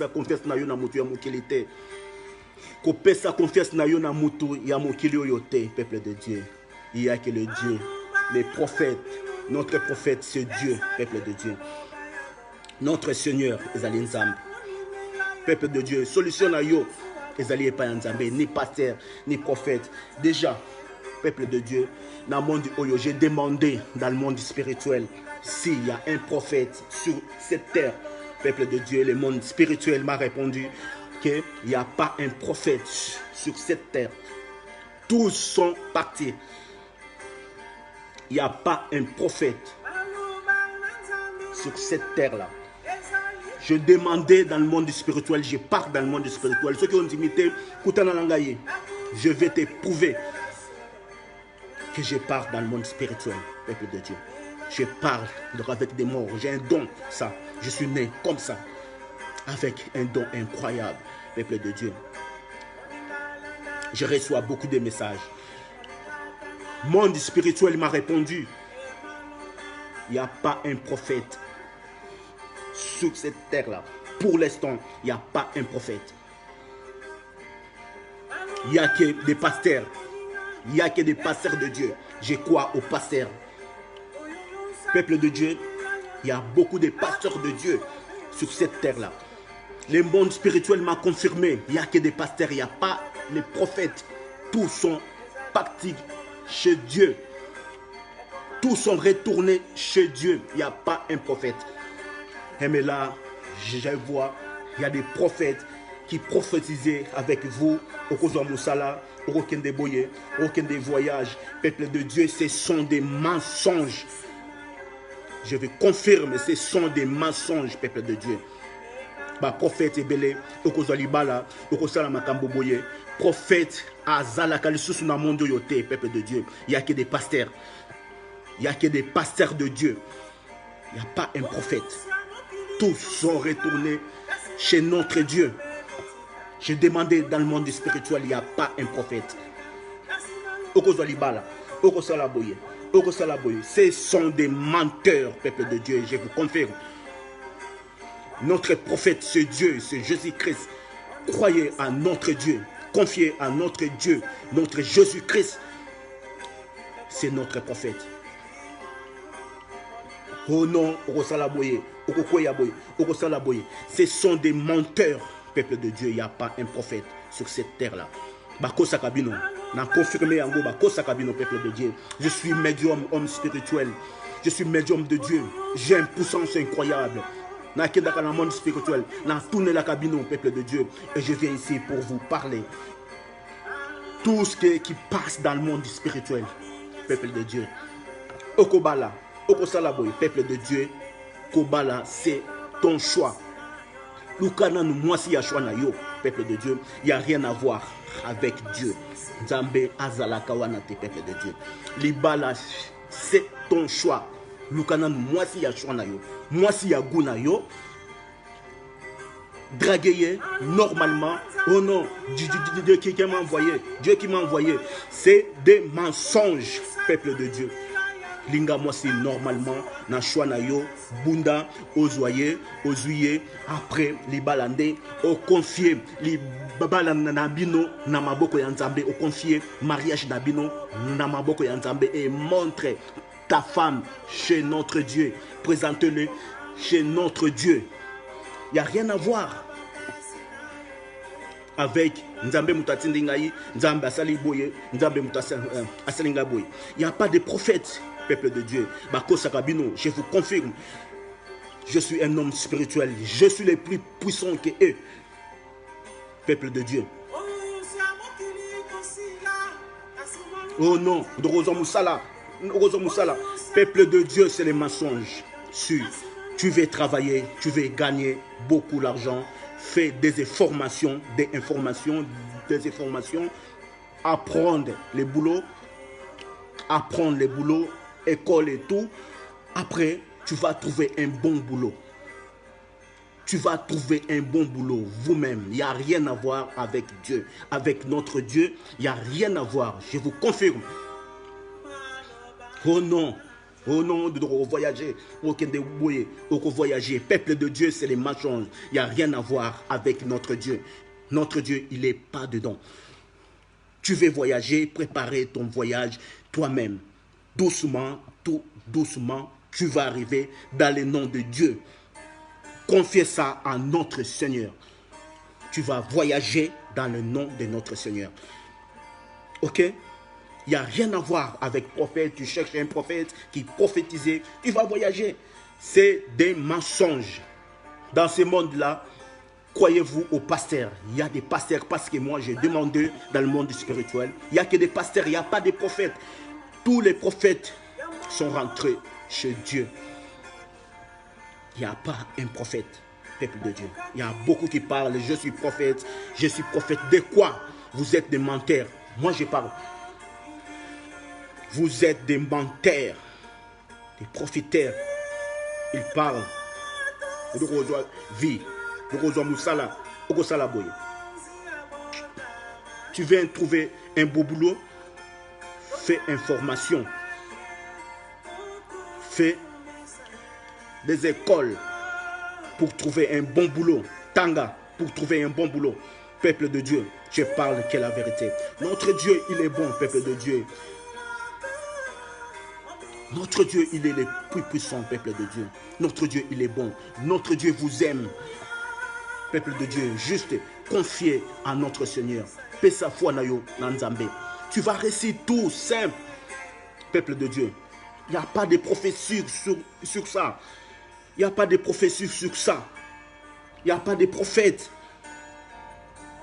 confiance na yo na mutu ya mokili te. Kopesa confiance na yo na mutu ya mokili oyo te. Peuple de Dieu. Il y a que le Dieu. Les prophètes. Notre prophète, c'est Dieu. Peuple de Dieu. Notre Seigneur, ezali nzambe. Peuple de Dieu. Solution na yo. Ezali pas nzambe. Ni pasteur, ni prophète. Déjà, peuple de Dieu, dans le monde oyo, j'ai demandé dans le monde spirituel s'il y a un prophète sur cette terre. Peuple de Dieu, le monde spirituel m'a répondu qu'il n'y a pas un prophète sur cette terre. Tous sont partis. Il n'y a pas un prophète sur cette terre-là. Je demandais dans le monde spirituel, je pars dans le monde spirituel. Ceux qui ont imité, je vais te prouver que je pars dans le monde spirituel, peuple de Dieu. Je parle avec des morts. J'ai un don, ça. Je suis né comme ça, avec un don incroyable, peuple de Dieu. Je reçois beaucoup de messages. Monde spirituel m'a répondu. Il n'y a pas un prophète sur cette terre-là. Pour l'instant, il n'y a pas un prophète. Il n'y a que des pasteurs. Il n'y a que des pasteurs de Dieu. Je crois aux pasteurs. Peuple de Dieu, il y a beaucoup de pasteurs de Dieu sur cette terre-là. Le monde spirituel m'a confirmé. Il n'y a que des pasteurs. Il n'y a pas les prophètes. Tous sont partis chez Dieu. Tous sont retournés chez Dieu. Il n'y a pas un prophète. Mais là, je vois, il y a des prophètes qui prophétisaient avec vous. Okozo Moussala, Okende Boye, Okende Voyage. Peuple de Dieu, ce sont des mensonges. Je vais confirmer, ce sont des mensonges, peuple de Dieu. Bah, prophète Ebele, Okozo Libala, Okosala Makambo Boye. Prophète Azala Kalisusu na Mondo Yote, peuple de Dieu. Il n'y a que des pasteurs. Il n'y a que des pasteurs de Dieu. Il n'y a pas un prophète. Tous sont retournés chez notre Dieu. J'ai demandé dans le monde spirituel, il n'y a pas un prophète. Okozolibala, Okosalaboye, Okosalaboye. Ce sont des menteurs, peuple de Dieu, je vous confirme. Notre prophète, c'est Dieu, c'est Jésus-Christ. Croyez à notre Dieu. Confiez à notre Dieu, notre Jésus-Christ. C'est notre prophète. Oh non, Okosalaboye, Okokoyaboye, Okosalaboye. Ce sont des menteurs, peuple de Dieu. Il n'y a pas un prophète sur cette terre-là. Bakosa Kabino, n'a confirmé en gros Bakosa Kabino, peuple de Dieu. Je suis médium, homme spirituel. Je suis médium de Dieu. J'ai une puissance incroyable. Dans le monde spirituel, dans tout le cabine, peuple de Dieu. Et je viens ici pour vous parler. Tout ce qui passe dans le monde spirituel, peuple de Dieu. Okobala, Okosalaboy, peuple de Dieu. Kobala, c'est ton choix. Lukana nous moi si ya choix na yo, peuple de Dieu. Il n'y a rien à voir avec Dieu. Nzambe azalaka wana te, peuple de Dieu. Libala, c'est ton choix. Lukana nous moi si ya choix na yo. Moi si ya goût na yo. Draguer normalement. Oh non, Dieu qui m'a envoyé. Dieu qui m'a envoyé. C'est des mensonges, peuple de Dieu. linga mwasi normalement na choix na yo bunda ozoye ozuye après libala nde o confier libala na bino na maboko ya Nzambe, o confier mariage na bino na maboko ya Nzambe et montre ta femme chez notre Dieu, présente-le chez notre Dieu. Il n'y a rien à voir avec Nzambe mutatindi ngai, Nzambe asali boye, Nzambe asali nga boye. Il n'y a pas de prophète, peuple de Dieu. Bako Sakabino, je vous confirme, je suis un homme spirituel, je suis le plus puissant que eux, peuple de Dieu. Oh non, Dorozo Moussala, peuple de Dieu, c'est les mensonges. Tu veux travailler, tu veux gagner beaucoup d'argent, fais des informations, apprendre les boulots, école et tout. Après, tu vas trouver un bon boulot. Tu vas trouver un bon boulot vous-même. Il n'y a rien à voir avec Dieu. Avec notre Dieu, il n'y a rien à voir. Je vous confirme. Oh non, de voyager, voyager. Peuple de Dieu, c'est les mensonges. Il n'y a rien à voir avec notre Dieu. Notre Dieu, il n'est pas dedans. Tu veux voyager, préparer ton voyage toi-même. Doucement, tout doucement, tu vas arriver dans le nom de Dieu. Confie ça à notre Seigneur. Tu vas voyager dans le nom de notre Seigneur. Ok? Il n'y a rien à voir avec prophète. Tu cherches un prophète qui prophétisait. Tu vas voyager. C'est des mensonges. Dans ce monde-là, croyez-vous aux pasteurs? Il y a des pasteurs parce que moi, j'ai demandé dans le monde spirituel. Il n'y a que des pasteurs, il n'y a pas de prophètes. Tous les prophètes sont rentrés chez Dieu. Il n'y a pas un prophète, peuple de Dieu. Il y a beaucoup qui parlent, je suis prophète. Je suis prophète de quoi? Vous êtes des menteurs. Moi, je parle. Vous êtes des menteurs, des profiteurs. Ils parlent. Vie. Tu viens trouver un beau boulot, fais information. Fais des écoles pour trouver un bon boulot. Tanga pour trouver un bon boulot. Peuple de Dieu, je parle que la vérité. Notre Dieu, il est bon, peuple de Dieu. Notre Dieu, il est le plus puissant, peuple de Dieu. Notre Dieu, il est bon. Notre Dieu vous aime. Peuple de Dieu, juste confiez à notre Seigneur. Paix sa foi na yo Nzambe. Tu vas réussir tout simple. Peuple de Dieu. Il n'y a pas de prophétie sur ça. Il n'y a pas de prophétie sur ça. Il n'y a pas de prophètes.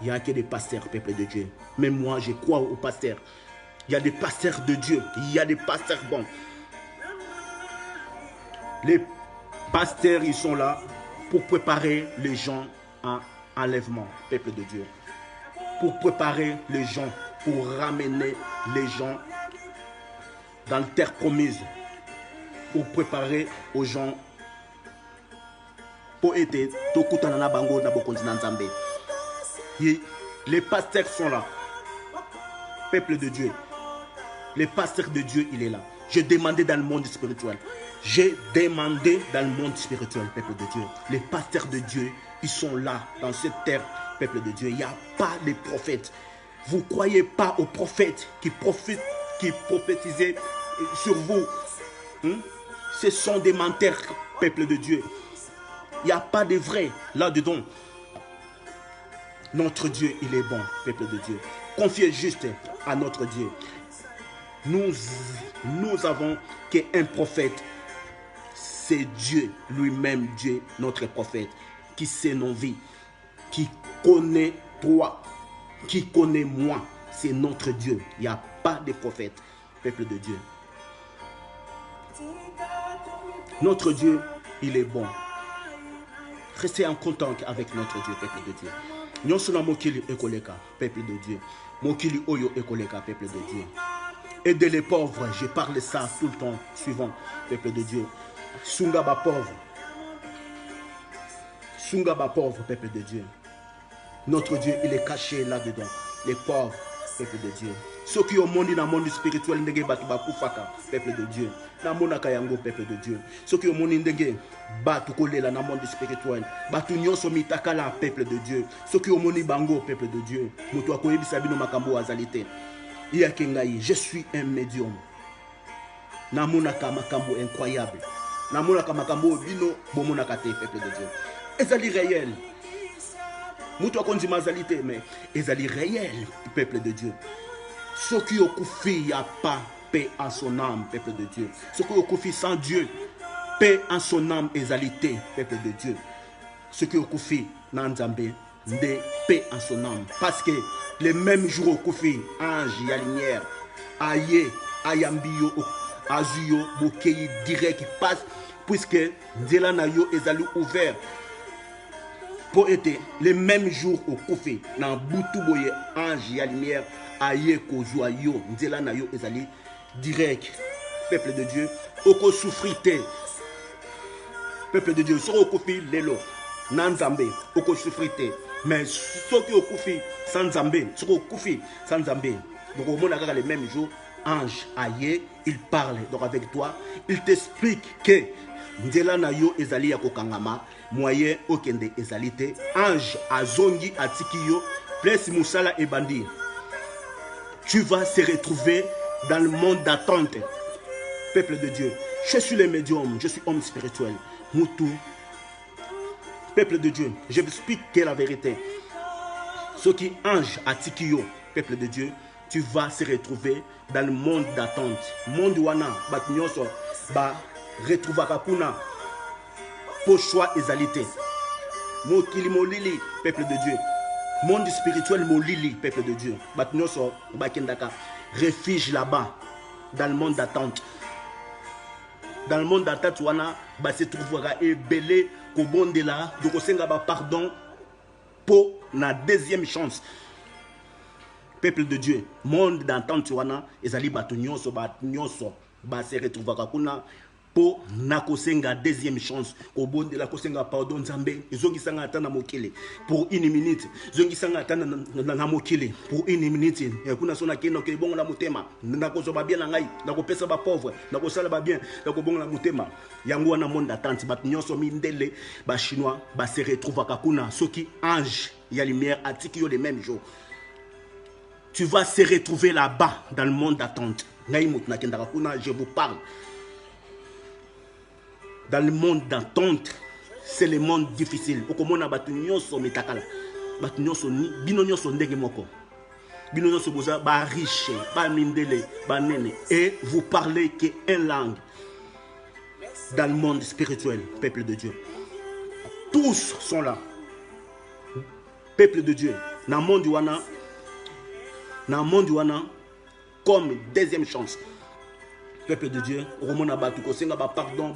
Il n'y a que des pasteurs, peuple de Dieu. Même moi, je crois aux pasteurs. Il y a des pasteurs de Dieu. Il y a des pasteurs bons. Les pasteurs, ils sont là pour préparer les gens à enlèvement, peuple de Dieu. Pour préparer les gens, pour ramener les gens dans la terre promise. Pour préparer aux gens pour aider. Les pasteurs sont là. Peuple de Dieu. Les pasteurs de Dieu, il est là. J'ai demandé dans le monde spirituel. J'ai demandé dans le monde spirituel, peuple de Dieu. Les pasteurs de Dieu, ils sont là, dans cette terre, peuple de Dieu. Il n'y a pas de prophètes. Vous ne croyez pas aux prophètes qui prophétisaient sur vous. Ce sont des menteurs, peuple de Dieu. Il n'y a pas de vrai là-dedans. Notre Dieu, il est bon, peuple de Dieu. Confiez juste à notre Dieu. Nous avons qu'un prophète. C'est Dieu, lui-même Dieu, notre prophète, qui sait nos vies, qui connaît toi, qui connaît moi. C'est notre Dieu. Il n'y a pas de prophète, peuple de Dieu. Notre Dieu, il est bon. Restez en contact avec notre Dieu, peuple de Dieu. Nous sommes mokili ekoleka, peuple de Dieu. Mokili oyo ekoleka, peuple de Dieu. Aider les pauvres, je parle ça tout le temps, suivant, peuple de Dieu. Sunga ba pauvre. Sunga ba pauvre, peuple de Dieu. Notre Dieu, il est caché là-dedans. Les pauvres, peuple de Dieu. Ceux qui ont mondi dans le monde spirituel, peuple de Dieu. Peuple de Dieu. Ceux qui ont mondi dans le monde spirituel, peuple de Dieu. Ceux qui ont mondi bango, peuple de Dieu. Je suis un médium. Namonaka makambo incroyable. Namonaka makambo bino bomonaka te, peuple de Dieu. Ezali réel. Moutou akondi mazalité, mais ezali réel, peuple de Dieu. Ce qui au koufi, il n'y a pas paix en son âme, peuple de Dieu. Ce qui au koufi sans Dieu, paix en son âme, ezalité, peuple de Dieu. Ce qui au koufi, nanzambe, de paix en son âme. Parce que les mêmes jours au koufi, ange, y a lumière, aye, ayambio, azuyo, bokei direct qui passe, puisque Nzela na yo ezali ouvert. Pour être les mêmes jours au koufi, dans boutou boye, ange, y a lumière, aye kozwa yo nzela na yo ezali direct, peuple de Dieu. Oko souffrité, peuple de Dieu. Soko kofi lelo nanzambe oko souffrité, mais soki okufi sans nzambe, soko kofi sans nzambe. Donc au monde les mêmes jours, ange aye, il parle donc avec toi, il t'explique que nzela na yo ezali ya kokangama, moyen okende ezalité, ange azongi atiki yo, place musala ebandi. Tu vas se retrouver dans le monde d'attente, peuple de Dieu. Je suis le médium, je suis homme spirituel. Moutou, peuple de Dieu, je vous explique la vérité. Ce qui ange à Tikio, peuple de Dieu, tu vas se retrouver dans le monde d'attente. Monde wana, batunyoso, ba retrouva kakuna, pour choix égalité. Mokili molili, peuple de Dieu. Monde spirituel molili, peuple de Dieu. Batunyoso, bakendaka, refuge là-bas, dans le monde d'attente. Dans le monde d'attente, wana, ba se trouvera ébélé, kobondela, donc osenga ba pardon pour la deuxième chance. Peuple de Dieu, monde d'attente, wana, ezali batunyoso, ba se retrouvera kuna. Po nakosenga deuxième chance obonde la kosenga pardon nzambe ezongisanga ata na mokili pour une minute zongisanga ata na mokili pour une minute kuna sona keno ke bongo la motema nakozo ba bien na ngai nakopesa ba pauvre nakosala ba bien nakobongo la motema yango na monde d'attente bat nyonso mindele ba chinois ba se retrouvaka kuna soki ange ya lumière atiki yo les mêmes jours. Tu vas se retrouver là-bas dans le monde d'attente. Ngai mut na kendaka kuna, je vous parle. Dans le monde d'attente, c'est le monde difficile. Okomona batu nyonso metakala. Batu nyonso ni bino nyonso ndenge moko. Bino nyonso boza ba riche, ba mindele, ba nene, et vous parlez qu'une langue. Dans le monde spirituel, peuple de Dieu. Tous sont là. Peuple de Dieu. Dans le monde wana, comme deuxième chance. Peuple de Dieu, pardon,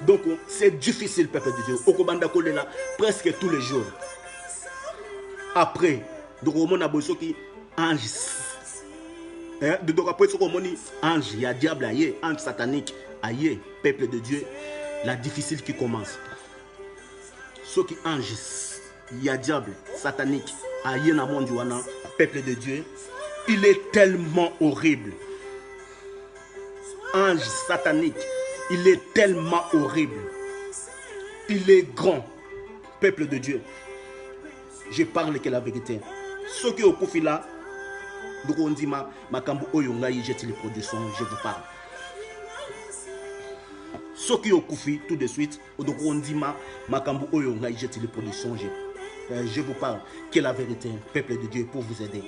donc c'est difficile, peuple de Dieu. Okobanda kolela presque tous les jours. Après, donc on a besoin qui ange. Donc après, on a ange, il y a diable, aïe, ange satanique, aïe, peuple de Dieu, la difficile qui commence. Ce qui ange, il y a diable, satanique, aïe, na monde wana, peuple de Dieu, il est tellement horrible. Ange satanique, il est tellement horrible. Il est grand, peuple de Dieu. Je parle que la vérité. Ce qui est au Kofi là, donc on dit makambo oyongai jette les productions, je vous parle. Ce qui est au Kofi tout de suite, donc on dit makambo oyongai jette les productions, je vous parle que la vérité, peuple de Dieu, pour vous aider.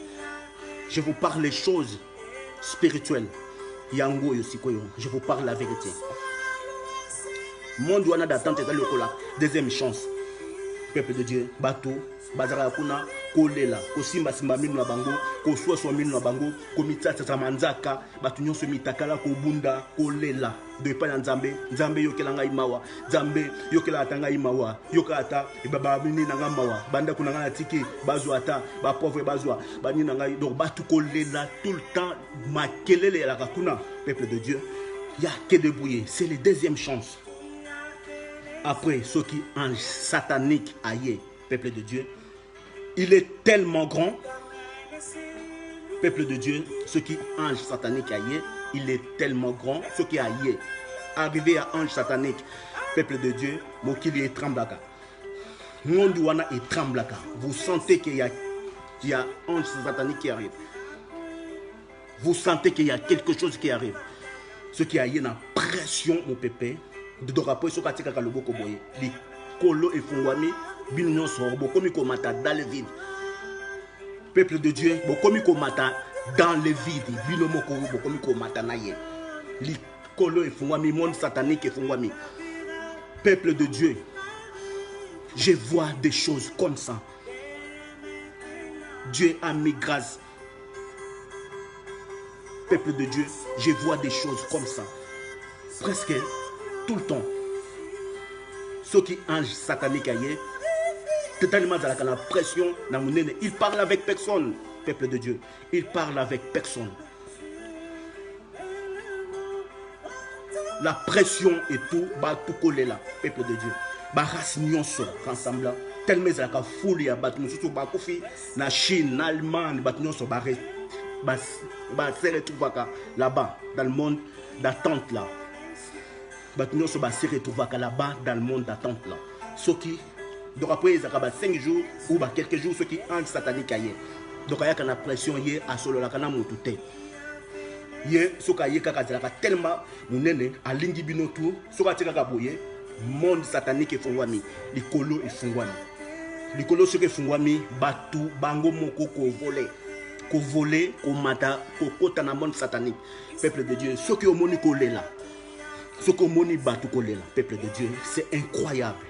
Je vous parle les choses spirituelles. Yango yosikoyo, je vous parle la vérité. Monde wana d'attente est lokola. Deuxième chance. Peuple de Dieu, bateau, bazara kuna, kolela, kosimba simba minu na bango, koswa swa minu na bango, komita tata manzaka, batu nyonso mitakala kobunda, kolela. De pa na nzambe, nzambe yokela ngai mawa, nzambe yokela atanga imawa, yoka ata baba mini na mawa, banda kuna ngana tiki, bazwa ata, ba pauvre bazwa, bani na ngai, donc batu kolela tout le temps, makelele ya la kakuna, peuple de Dieu, y a que de bouiller, c'est la deuxième chance. Après, ce qui ange satanique aïe, peuple de Dieu, il est tellement grand, Peuple de Dieu, ce qui ange satanique a yé, il est tellement grand, ce qui a yé. Arrivé à ange satanique, peuple de Dieu, Mokili est tremblaka. Monduana est tremblaka. Vous sentez qu'il y a ange satanique qui arrive. Vous sentez qu'il y a quelque chose qui arrive. Ce qui a yé na pression, mon pépé, de dorapo, ce qui a le boko boye. Les colo et fongwami, binyon sorbo, comme il mata dans le vide. Peuple de Dieu, comme il mata dans le vide. Binomo koro, comme il mata naye. Les colo et fongwami, monde satanique et fongwami. Peuple de Dieu, je vois des choses comme ça. Dieu a mis grâce. Peuple de Dieu, je vois des choses comme ça. Presque tout le temps. Ce qui ange satanique aille, totalement dans la pression, il parle avec personne. Peuple de Dieu, il parle avec personne. La pression et tout, tout collé là, peuple de Dieu. Race nyonso ensemble tellement ça ka foule ya bat mususu ba kofi na Chine, na Allemagne, bat nyonso ba se retrouvaka là-bas dans le monde d'attente là. Bat nyonso ba se retrouvaka là-bas dans le monde d'attente là. Ce qui donc après ça ka 5 jours ou quelques jours ce qui ange satanique aye. Donc il y a kana pression hier à solo la kana mutute. Hier ce ka ye kaka tellement munene alingi bino tout ce ka tika ka boye. Monde satanique et fungwami, likolo et fungwami. Likolo ce que fungwami, batu, bango moko ko volé, ko mata, ko kota na monde satanique. Peuple de Dieu, ce que omoni kolé là, ce que omoni batu kolé là, peuple de Dieu, c'est incroyable.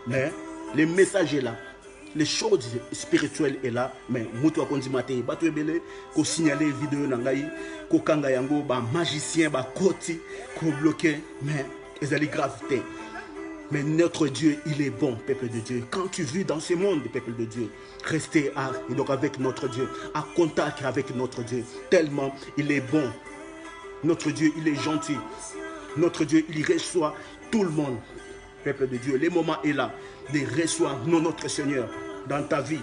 Mais les messages là, les choses spirituelles est là, mais mutu akonzi maté, batu ebele, ko signaler vidéo nangai, ko kanga yango, ba magicien, ba koti, ko bloqué, mais ils allaient gravité. Mais notre Dieu, il est bon, peuple de Dieu. Quand tu vis dans ce monde, peuple de Dieu, restez donc avec notre Dieu, à contact avec notre Dieu. Tellement il est bon. Notre Dieu, il est gentil. Notre Dieu, il reçoit tout le monde. Peuple de Dieu, le moment est là de recevoir notre Seigneur dans ta vie.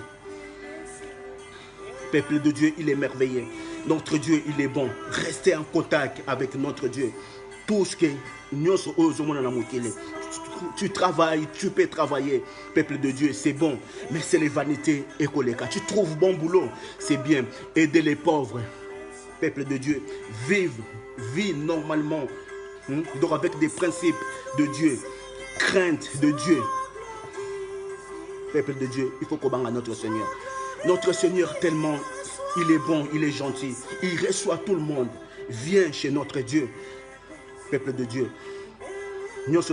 Peuple de Dieu, il est merveilleux. Notre Dieu, il est bon. Restez en contact avec notre Dieu. Tout ce que nous sommes, tu travailles, tu peux travailler, peuple de Dieu, c'est bon, mais c'est les vanités et collégas. Tu trouves bon boulot, c'est bien. Aider les pauvres, peuple de Dieu, vis normalement, donc avec des principes de Dieu, crainte de Dieu. Peuple de Dieu, il faut qu'on bange à notre Seigneur. Notre Seigneur, tellement, il est bon, il est gentil, il reçoit tout le monde. Viens chez notre Dieu, peuple de Dieu. Notre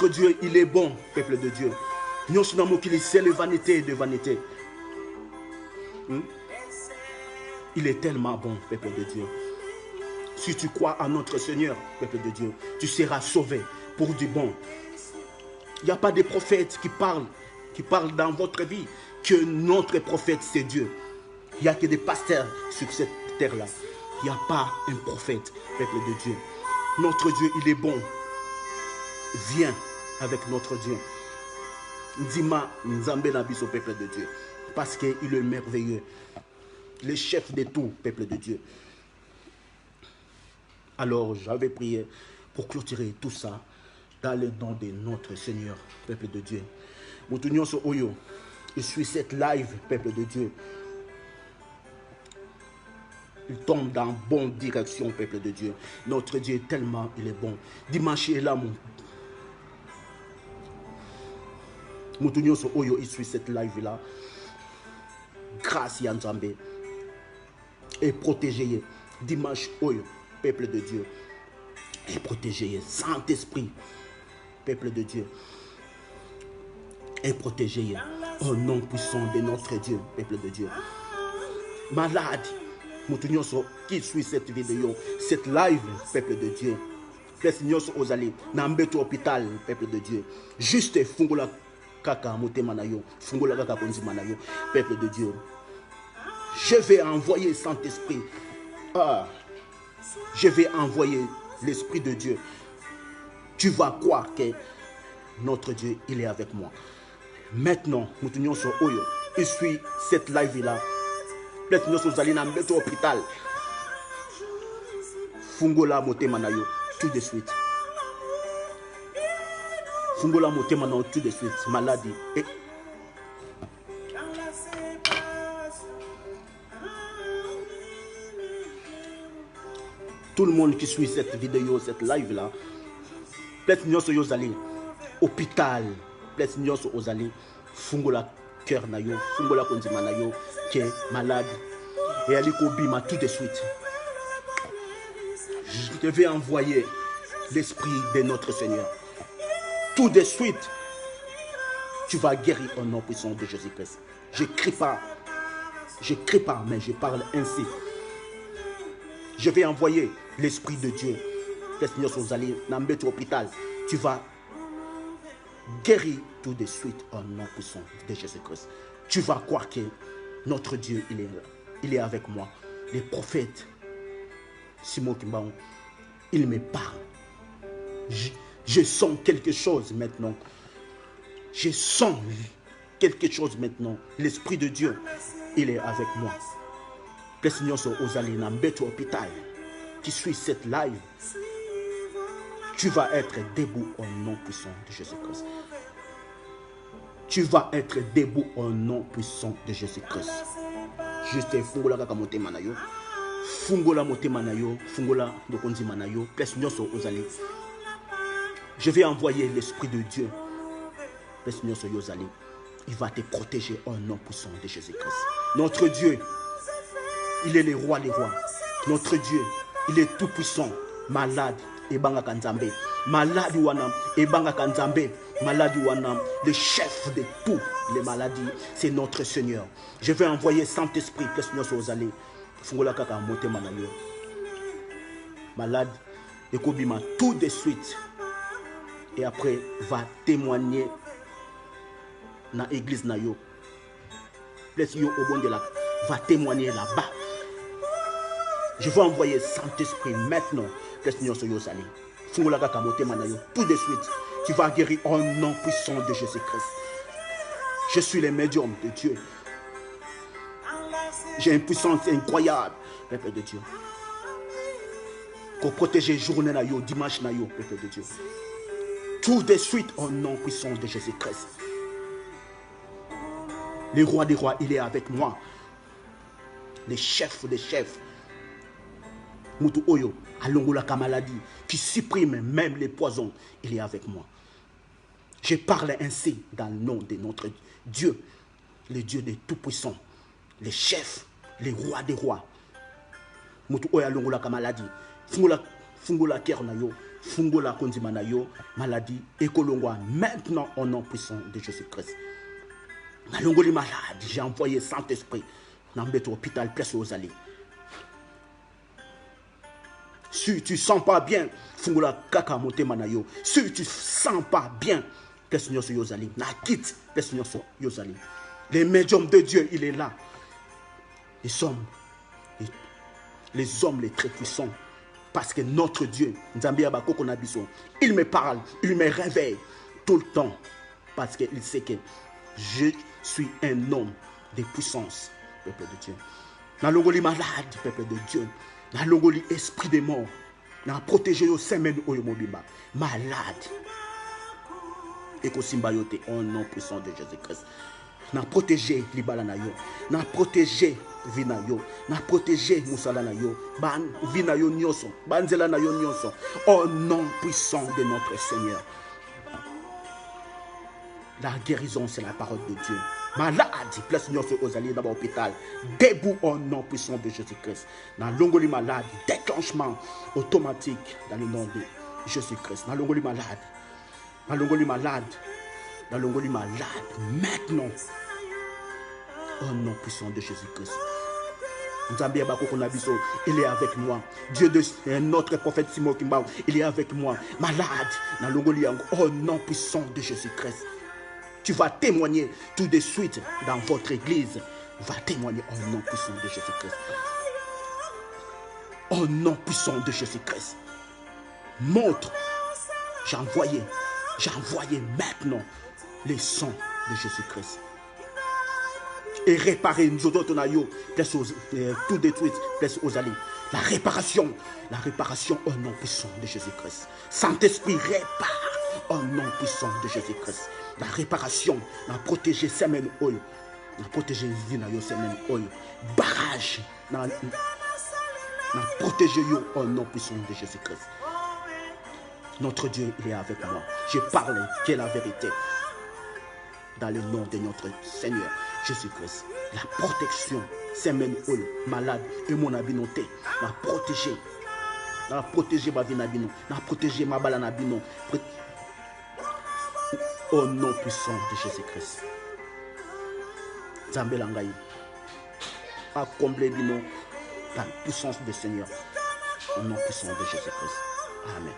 Dieu, il est bon, peuple de Dieu. C'est les vanités de vanité. Il est tellement bon, peuple de Dieu. Si tu crois à notre Seigneur, peuple de Dieu, tu seras sauvé pour du bon. Il n'y a pas de prophètes qui parlent dans votre vie que notre prophète, c'est Dieu. Il n'y a que des pasteurs sur cette terre-là. Il n'y a pas un prophète, peuple de Dieu. Notre Dieu, il est bon. Viens avec notre Dieu. Dima Nzambe Nabiso, peuple de Dieu. Parce qu'il est merveilleux. Le chef de tout, peuple de Dieu. Alors, j'avais prié pour clôturer tout ça dans le nom de notre Seigneur, peuple de Dieu. Moutounion so Oyo, je suis cette live, peuple de Dieu. Il tombe dans la bonne direction, peuple de Dieu. Notre Dieu, tellement il est bon. Dimanche est là, Moutounion so Oyo, il suit cette live là. Grâce à Nzambe. Et protégé. Dimanche Oyo, peuple de Dieu. Et protégé. Saint-Esprit, peuple de Dieu. Et protégé. Au nom puissant de notre Dieu, peuple de Dieu. Malade. Qui suit cette vidéo, cette live, peuple de Dieu. Hôpital, peuple de Dieu. Juste Fungola Kaka Motemanayo, Fungola Kaka Konzimanayo, peuple de Dieu. Je vais envoyer Saint-Esprit. Je vais envoyer l'Esprit de Dieu. Tu vas croire que notre Dieu, il est avec moi. Maintenant, Oyo, il suit cette live là. Place nyonso ozali na mbeto hôpital. Fungola motema na yo tout de suite. Fungola motema na yo tout de suite. Maladie. Et tout le monde qui suit cette vidéo, cette live là, peut-être nyonso yo zali hôpital, peut-être nyonso ozali fungola cœur na yo, fungola konzima na yo qui est malade et ali ko bima tout de suite. Je vais envoyer l'esprit de notre Seigneur. Tout de suite, tu vas guérir au nom puissant de Jésus-Christ. Je crie pas, mais je parle ainsi. Je vais envoyer l'Esprit de Dieu. Tu vas guérir tout de suite au nom puissant de Jésus-Christ. Tu vas croire que notre Dieu, il est avec moi. Les prophètes, Simon Kimbaon, il me parle. Je sens quelque chose maintenant. Je sens quelque chose maintenant. L'Esprit de Dieu, il est avec moi. Hôpital qui suit cette live, tu vas être debout au nom puissant de Jésus-Christ. Tu vas être debout au nom puissant de Jésus-Christ. Juste fungola kaka motema na yo, fungola motema na yo, fungola dokonzima na yo, place nyonso ozali. Je vais envoyer l'Esprit de Dieu. Place nyonso ozali. Il va te protéger au nom puissant de Jésus-Christ. Notre Dieu, il est le roi des rois. Notre Dieu, il est tout puissant. Malade, ebanga kanzambe. Malade wana, ebanga kanzambe. Malade wana, le chef de toutes les maladies, c'est notre Seigneur. Je vais envoyer Saint-Esprit, place nyonso ozali. Fungola kaka motema na yo. Malade, ekobima tout de suite. Et après, va témoigner dans l'église na yo. Place yo au bon de la, va témoigner là-bas. Je vais envoyer Saint-Esprit maintenant. Place nyonso yo sali. Fungola kaka motema na yo tout de suite. Tu vas guérir au nom puissant de Jésus-Christ. Je suis le médium de Dieu. J'ai une puissance incroyable, peuple de Dieu. Pour protéger journée na yo, dimanche na yo, peuple de Dieu. Tout de suite au nom puissant de Jésus-Christ. Le roi des rois, il est avec moi. Les chefs des chefs. Moutou Oyo, Alongola Kamaladi, qui supprime même les poisons, il est avec moi. Je parle ainsi dans le nom de notre Dieu, le Dieu des tout-puissants, les chefs, les rois des rois. Moutou Oyo, Alongola Kamaladi, Fungola Kernayo, Fungola Konzimanayo, maladie, Ekolongwa, maintenant au nom puissant de Jésus-Christ. Alongoli malade, j'ai envoyé Saint-Esprit dans notre hôpital, place aux allées. Si tu ne sens pas bien, fungola kaka motema na yo. Si tu ne sens pas bien, place nyonso yozali. Na quitte, place nyonso yozali. Les médiums de Dieu, il est là. Les hommes les très puissants. Parce que notre Dieu, il me parle, il me réveille tout le temps. Parce qu'il sait que je suis un homme de puissance, peuple de Dieu. Na longoli malade, peuple de Dieu. Na longoli esprit de mort. Na protéger au semaine au mobimba. Malade. Et qu'au simbayote au nom puissant de Jésus-Christ. Na protéger libala na yo. Na protéger vina yo. Na protéger musala na yo. Ban vina yo nyoso. Banzela na yo nyoso. Au nom puissant de notre Seigneur. La guérison, c'est la parole de Dieu. Malade, place nyonso aux alliés dans l'hôpital. Debout au nom puissant de Jésus-Christ. Dans l'ongoli malade, déclenchement automatique dans le nom de Jésus-Christ. Dans l'ongoli malade. Dans l'ongoli malade. Dans l'ongoli malade. Maintenant. Au nom puissant de Jésus-Christ. Il est avec moi. Dieu de notre prophète Simon Kimbao, il est avec moi. Malade. Dans l'ongoli au nom puissant de Jésus-Christ. Tu vas témoigner tout de suite dans votre église. Va témoigner au nom puissant de Jésus-Christ. Au nom puissant de Jésus-Christ. Montre. J'ai envoyé maintenant les sons de Jésus-Christ. et réparer nous autres tout détruit, aux alliés. La réparation au nom puissant de Jésus-Christ. Saint-Esprit, répare au nom puissant de Jésus-Christ. La réparation, la protéger semaine oil, la protéger vie na yo semaine oil. Barrage, la protéger yo au nom puissant de Jésus-Christ. Notre Dieu, il est avec moi. Je parle qui est la vérité. Dans le nom de notre Seigneur Jésus-Christ. La protection, semaine oil, malade, et mon abinoté, la protéger. La protéger ma vie nabino, la protéger ma bala nabino. Au nom puissant de Jésus-Christ. Zambé Langaï. A combler bino la puissance du Seigneur. Au nom puissant de Jésus-Christ. Amen.